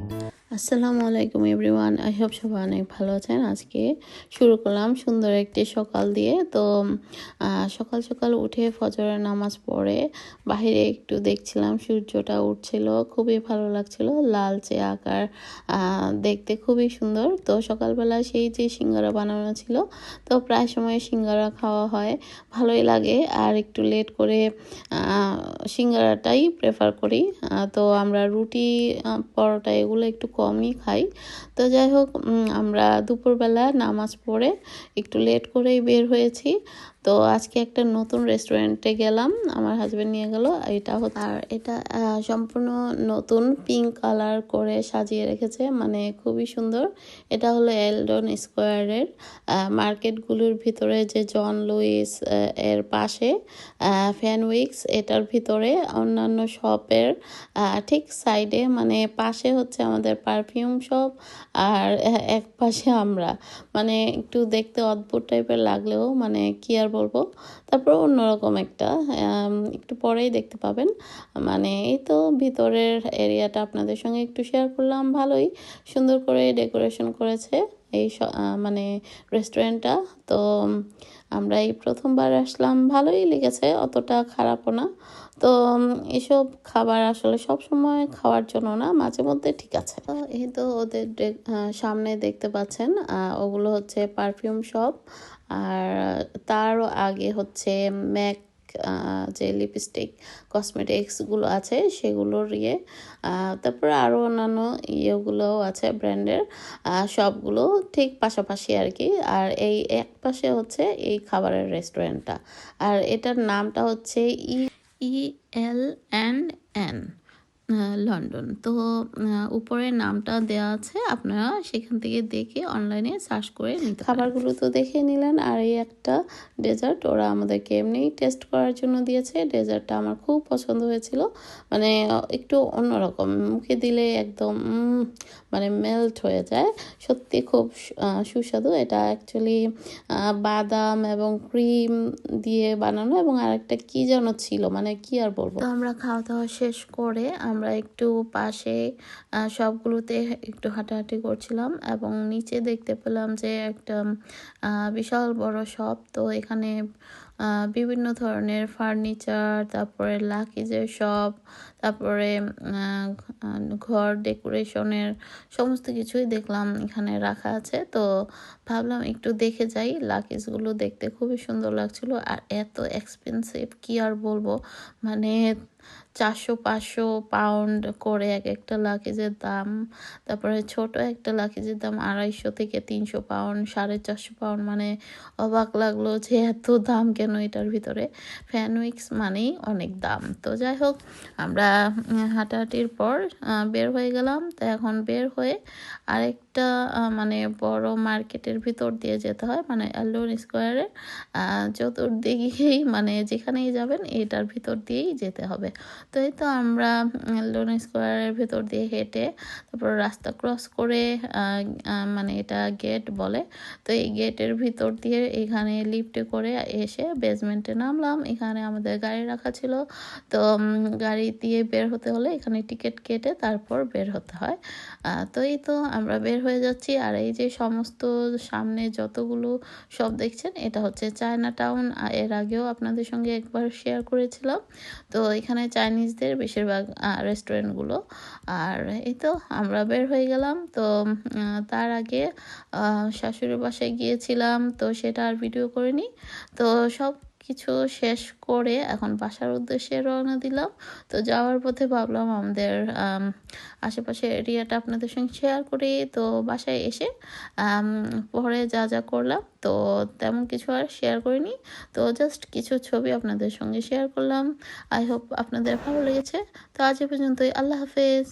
আসসালামু আলাইকুম everyone, I hope সবাই অনেক ভালো আছেন। আজকে শুরু করলাম সুন্দর একটি সকাল দিয়ে। তো সকাল সকাল উঠে ফজরের নামাজ পড়ে বাহিরে একটু দেখছিলাম, সূর্যটা উঠছিল, খুবই ভালো লাগছিল, লালচে আকার, দেখতে খুবই সুন্দর। তো সকালবেলা সেই যে সিঙ্গারা বানানো ছিল, তো প্রায় সময় সিঙ্গারা খাওয়া হয়, ভালোই লাগে। আর একটু লেট করে সিঙ্গারাটাই প্রেফার করি। তো আমরা রুটি, পরোটা এগুলো একটু কমই খাই। তো যাই হোক, আমরা দুপুরবেলা নামাজ পড়ে একটু লেট করেই বের হয়েছি। তো আজকে একটা নতুন রেস্টুরেন্টে গেলাম, আমার হাজব্যান্ড নিয়ে গেল। এটা সম্পূর্ণ নতুন পিঙ্ক কালার করে সাজিয়ে রেখেছে, মানে খুবই সুন্দর। এটা হলো এলডন স্কোয়ারের মার্কেটগুলোর ভিতরে, যে জন লুইস এর পাশে ফ্যানউইক্স, এটার ভিতরে অন্যান্য শপের ঠিক সাইডে, মানে পাশে হচ্ছে আমাদের পারফিউম শপ, আর এক পাশে আমরা, মানে একটু দেখতে অদ্ভুত টাইপের লাগলেও মানে কি আর বলবো, তারপর অন্যরকম একটা, একটু পরেই দেখতে পাবেন। মানে এই তো ভিতরের এরিয়াটা আপনাদের সঙ্গে একটু শেয়ার করলাম। ভালোই সুন্দর করে ডেকোরেশন করেছে এই মানে রেস্টুরেন্টটা। তো আমরা এই প্রথমবার আসলাম, ভালোই লেগেছে, অতটা খারাপও না। তো এসব খাবার আসলে সব সময় খাওয়ার জন্য না, মাঝে মধ্যে ঠিক আছে। তো এই তো ওদের সামনে দেখতে পাচ্ছেন, ওগুলো হচ্ছে পারফিউম শপ। আর তারও আগে হচ্ছে ম্যাক, যে লিপস্টিক কসমেটিক্সগুলো আছে সেগুলোর তারপরে আরও অন্যান্য ইয়েগুলোও আছে ব্র্যান্ডের, সবগুলো ঠিক পাশাপাশি আর কি। আর এই এক পাশে হচ্ছে এই খাবারের রেস্টুরেন্টটা, আর এটার নামটা হচ্ছে ELNN লন্ডন। তো উপরে নামটা দেওয়া আছে, আপনারা সেখান থেকে দেখে অনলাইনে সার্চ করে নিতে। খাবারগুলো তো দেখে নিলেন। আর এই একটা ডেজার্ট ওরা আমাদেরকে এমনি টেস্ট করার জন্য দিয়েছে। ডেজার্টটা আমার খুব পছন্দ হয়েছিল, মানে একটু অন্যরকম, মুখে দিলে একদম মানে মেল্ট হয়ে যায়, সত্যি খুব সুস্বাদু। এটা অ্যাকচুয়ালি বাদাম এবং ক্রিম দিয়ে বানানো, এবং আরেকটা কি যেন ছিল, মানে কি আর বলবো। তো আমরা খাওয়া দাওয়া শেষ করে আমরা একটু পাশে সবগুলোতে একটু হাঁটাহাঁটি করছিলাম, এবং নিচে দেখতে পেলাম যে একটা বিশাল বড় শপ। তো এখানে বিভিন্ন ধরনের ফার্নিচার, তারপরে লাকিজের শপ, তারপরে ঘর ডেকোরেশনের সমস্ত কিছুই দেখলাম এখানে রাখা আছে। তো ভাবলাম একটু দেখে যাই, লাকিজগুলো দেখতে খুবই সুন্দর লাগছিল, আর এত এক্সপেন্সিভ কি আর বলবো, মানে 400-500 পাউন্ড করে এক একটা লাকিজের দাম। তারপরে ছোট একটা লাকিজের দাম 250 থেকে 300 পাউন্ড, 450 পাউন্ড, মানে অবাক লাগলো যে এত দাম কেন এটার ভিতরে। ফ্যানউইক্স মানেই অনেক দাম। তো যাই হোক, আমরা হাঁটাহাঁটির পর বের হয়ে গেলাম। তো এখন বের হয়ে আরেকটা মানে বড় মার্কেটের ভিতর দিয়ে যেতে হয়, মানে এলডন স্কোয়ারে চতুর্দিকেই, মানে যেখানেই যাবেন এটার ভিতর দিয়েই যেতে হবে। তো এই তো আমরা এলডন স্কোয়ারের ভিতর দিয়ে হেঁটে তারপর রাস্তা ক্রস করে, মানে এটা গেট বলে, তো এই গেটের ভিতর দিয়ে এখানে লিফটে করে এসে বেসমেন্টে নামলাম। এখানে আমাদের গাড়ি রাখা ছিল, তো গাড়ি দিয়ে বের হতে হলে এখানে টিকিট কেটে তারপর বের হতে হয়। তো এই তো আমরা বের হয়ে যাচ্ছি। আর এই যে সমস্ত সামনে যতগুলো সব দেখছেন, এটা হচ্ছে চায়না টাউন। এর আগেও আপনাদের সঙ্গে একবার শেয়ার করেছিলাম। তো এখানে চাইনিজদের বেশিরভাগ রেস্টুরেন্টগুলো। আর এই তো আমরা বের হয়ে গেলাম। তো তার আগে শাশুড়ির বাসায় গিয়েছিলাম, তো সেটা আর ভিডিও করিনি। তো সব কিছু শেষ করে এখন বাসার উদ্দেশ্যে রওনা দিলাম। তো যাওয়ার পথে ভাবলাম আমাদের আশেপাশে এরিয়াটা আপনাদের সঙ্গে শেয়ার করি। তো বাসায় এসে পরে যা যা করলাম, তো তেমন কিছু আর শেয়ার করিনি। তো জাস্ট কিছু ছবি আপনাদের সঙ্গে শেয়ার করলাম। আই হোপ আপনাদের ভালো লেগেছে। তো আজ এ পর্যন্তই, আল্লাহ হাফেজ।